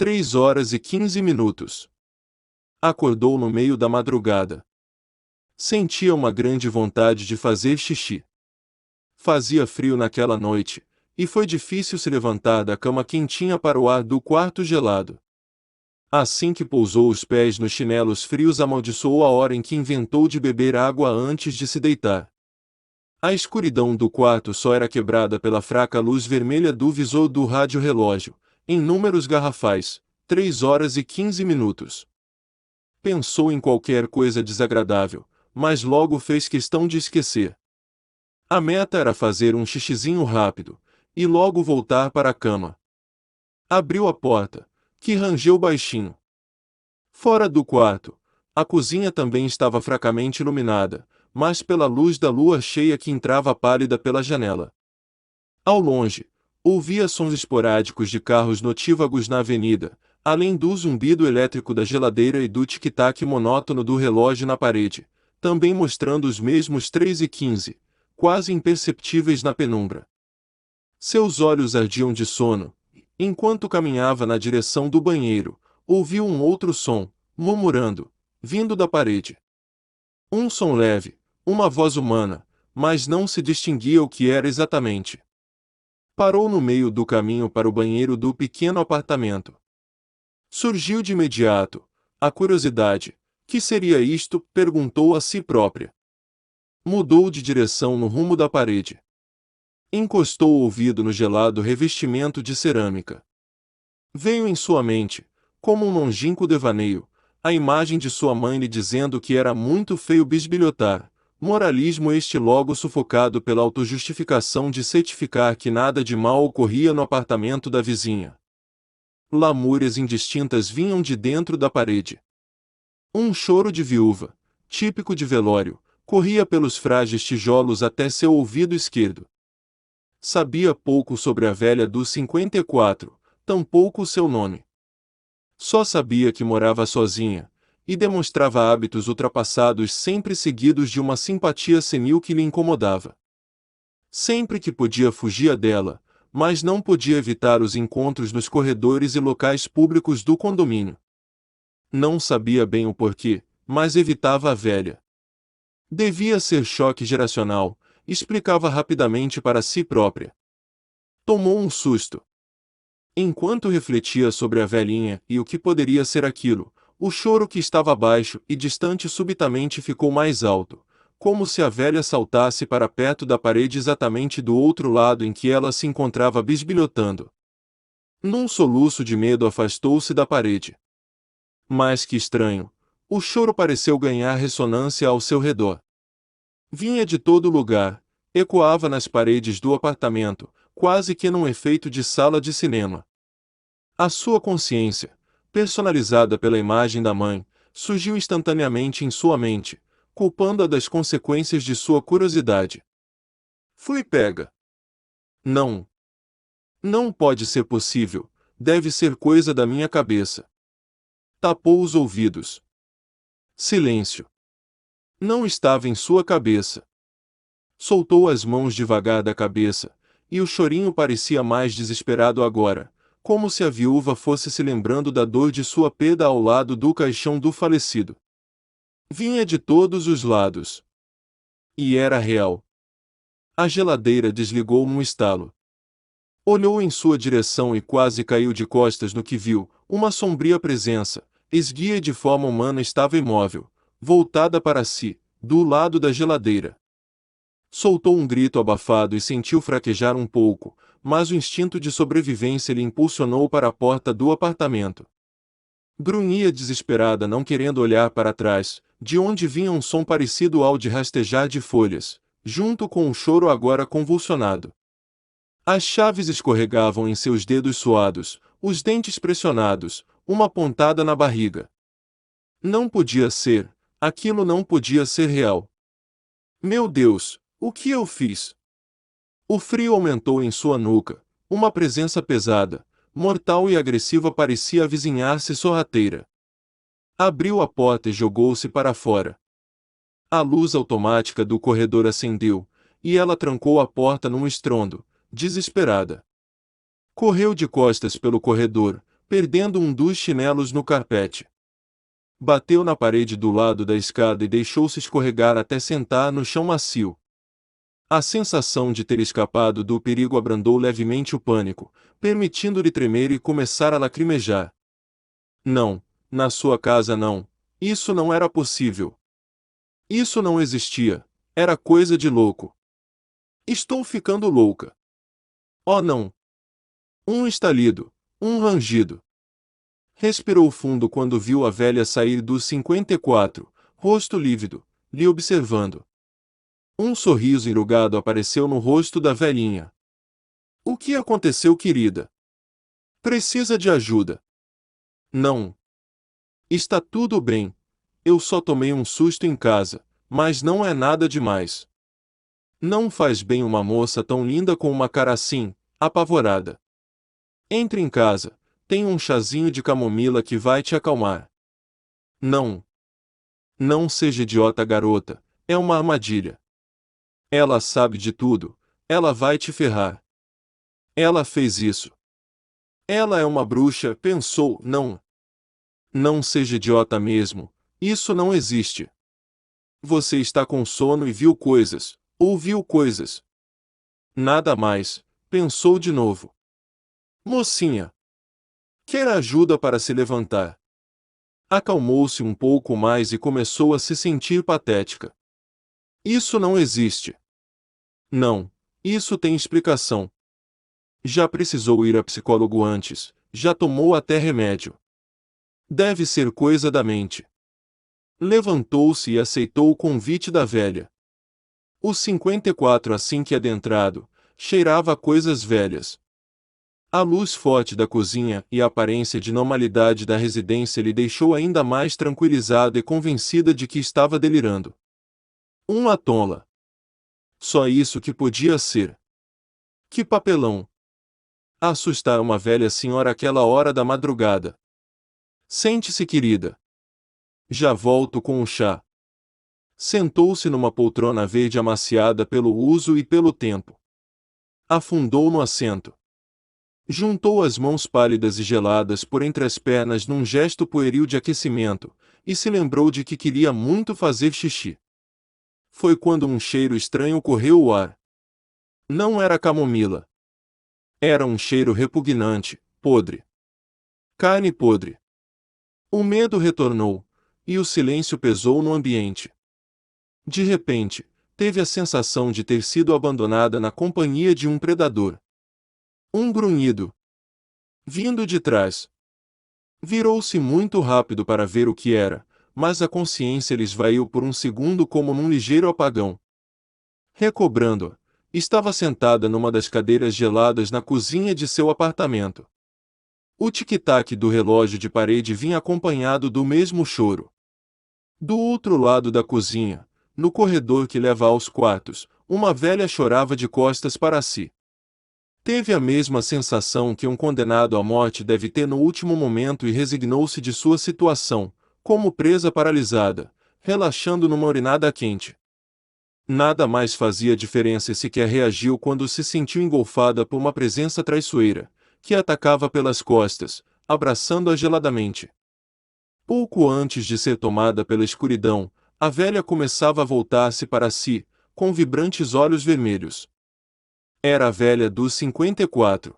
3h15. Acordou no meio da madrugada. Sentia uma grande vontade de fazer xixi. Fazia frio naquela noite, e foi difícil se levantar da cama quentinha para o ar do quarto gelado. Assim que pousou os pés nos chinelos frios, amaldiçoou a hora em que inventou de beber água antes de se deitar. A escuridão do quarto só era quebrada pela fraca luz vermelha do visor do rádio-relógio, em números garrafais, 3h15. Pensou em qualquer coisa desagradável, mas logo fez questão de esquecer. A meta era fazer um xixizinho rápido, e logo voltar para a cama. Abriu a porta, que rangeu baixinho. Fora do quarto, a cozinha também estava fracamente iluminada, mas pela luz da lua cheia que entrava pálida pela janela. Ao longe, ouvia sons esporádicos de carros notívagos na avenida, além do zumbido elétrico da geladeira e do tic-tac monótono do relógio na parede, também mostrando os mesmos 3h15, quase imperceptíveis na penumbra. Seus olhos ardiam de sono. Enquanto caminhava na direção do banheiro, ouviu um outro som, murmurando, vindo da parede. Um som leve, uma voz humana, mas não se distinguia o que era exatamente. Parou no meio do caminho para o banheiro do pequeno apartamento. Surgiu de imediato a curiosidade. Que seria isto? Perguntou a si própria. Mudou de direção no rumo da parede. Encostou o ouvido no gelado revestimento de cerâmica. Veio em sua mente, como um longínquo devaneio, a imagem de sua mãe lhe dizendo que era muito feio bisbilhotar, moralismo este logo sufocado pela autojustificação de certificar que nada de mal ocorria no apartamento da vizinha. Lamúrias indistintas vinham de dentro da parede. Um choro de viúva, típico de velório, corria pelos frágeis tijolos até seu ouvido esquerdo. Sabia pouco sobre a velha dos 54, tampouco o seu nome. Só sabia que morava sozinha, e demonstrava hábitos ultrapassados sempre seguidos de uma simpatia senil que lhe incomodava. Sempre que podia fugia dela, mas não podia evitar os encontros nos corredores e locais públicos do condomínio. Não sabia bem o porquê, mas evitava a velha. Devia ser choque geracional, explicava rapidamente para si própria. Tomou um susto. Enquanto refletia sobre a velhinha e o que poderia ser aquilo, o choro que estava baixo e distante subitamente ficou mais alto, como se a velha saltasse para perto da parede exatamente do outro lado em que ela se encontrava bisbilhotando. Num soluço de medo afastou-se da parede. Mas que estranho, o choro pareceu ganhar ressonância ao seu redor. Vinha de todo lugar, ecoava nas paredes do apartamento, quase que num efeito de sala de cinema. A sua consciência, personalizada pela imagem da mãe, surgiu instantaneamente em sua mente, culpando-a das consequências de sua curiosidade. Fui pega. Não. Não pode ser possível, deve ser coisa da minha cabeça. Tapou os ouvidos. Silêncio. Não estava em sua cabeça. Soltou as mãos devagar da cabeça, e o chorinho parecia mais desesperado agora, como se a viúva fosse se lembrando da dor de sua perda ao lado do caixão do falecido. Vinha de todos os lados. E era real. A geladeira desligou num estalo. Olhou em sua direção e quase caiu de costas no que viu, uma sombria presença, esguia de forma humana estava imóvel, voltada para si, do lado da geladeira. Soltou um grito abafado e sentiu fraquejar um pouco, mas o instinto de sobrevivência lhe impulsionou para a porta do apartamento. Grunhia desesperada não querendo olhar para trás, de onde vinha um som parecido ao de rastejar de folhas, junto com um choro agora convulsionado. As chaves escorregavam em seus dedos suados, os dentes pressionados, uma pontada na barriga. Não podia ser, aquilo não podia ser real. Meu Deus, o que eu fiz? O frio aumentou em sua nuca, uma presença pesada, mortal e agressiva parecia avizinhar-se sorrateira. Abriu a porta e jogou-se para fora. A luz automática do corredor acendeu, e ela trancou a porta num estrondo, desesperada. Correu de costas pelo corredor, perdendo um dos chinelos no carpete. Bateu na parede do lado da escada e deixou-se escorregar até sentar no chão macio. A sensação de ter escapado do perigo abrandou levemente o pânico, permitindo-lhe tremer e começar a lacrimejar. Não, na sua casa não. Isso não era possível. Isso não existia. Era coisa de louco. Estou ficando louca. Oh não! Um estalido, um rangido. Respirou fundo quando viu a velha sair dos 54, rosto lívido, lhe observando. Um sorriso enrugado apareceu no rosto da velhinha. O que aconteceu, querida? Precisa de ajuda? Não. Está tudo bem. Eu só tomei um susto em casa, mas não é nada demais. Não faz bem uma moça tão linda com uma cara assim, apavorada. Entre em casa, tem um chazinho de camomila que vai te acalmar. Não. Não seja idiota, garota, é uma armadilha. Ela sabe de tudo, ela vai te ferrar. Ela fez isso. Ela é uma bruxa, pensou, não. Não seja idiota mesmo, isso não existe. Você está com sono e viu coisas, ouviu coisas. Nada mais, pensou de novo. Mocinha. Quer ajuda para se levantar. Acalmou-se um pouco mais e começou a se sentir patética. Isso não existe. Não, isso tem explicação. Já precisou ir a psicólogo antes, já tomou até remédio. Deve ser coisa da mente. Levantou-se e aceitou o convite da velha. Os 54, assim que adentrado, cheirava a coisas velhas. A luz forte da cozinha e a aparência de normalidade da residência lhe deixou ainda mais tranquilizada e convencida de que estava delirando. Uma tola. Só isso que podia ser. Que papelão! Assustar uma velha senhora àquela hora da madrugada. Sente-se, querida. Já volto com o chá. Sentou-se numa poltrona verde amaciada pelo uso e pelo tempo. Afundou no assento. Juntou as mãos pálidas e geladas por entre as pernas num gesto pueril de aquecimento, e se lembrou de que queria muito fazer xixi. Foi quando um cheiro estranho correu o ar. Não era camomila. Era um cheiro repugnante, podre. Carne podre. O medo retornou, e o silêncio pesou no ambiente. De repente, teve a sensação de ter sido abandonada na companhia de um predador. Um grunhido. Vindo de trás. Virou-se muito rápido para ver o que era, mas a consciência lhe esvaiu por um segundo como num ligeiro apagão. Recobrando-a, estava sentada numa das cadeiras geladas na cozinha de seu apartamento. O tic-tac do relógio de parede vinha acompanhado do mesmo choro. Do outro lado da cozinha, no corredor que leva aos quartos, uma velha chorava de costas para si. Teve a mesma sensação que um condenado à morte deve ter no último momento e resignou-se de sua situação, como presa paralisada, relaxando numa urinada quente. Nada mais fazia diferença e sequer reagiu quando se sentiu engolfada por uma presença traiçoeira, que a atacava pelas costas, abraçando-a geladamente. Pouco antes de ser tomada pela escuridão, a velha começava a voltar-se para si, com vibrantes olhos vermelhos. Era a velha dos 54.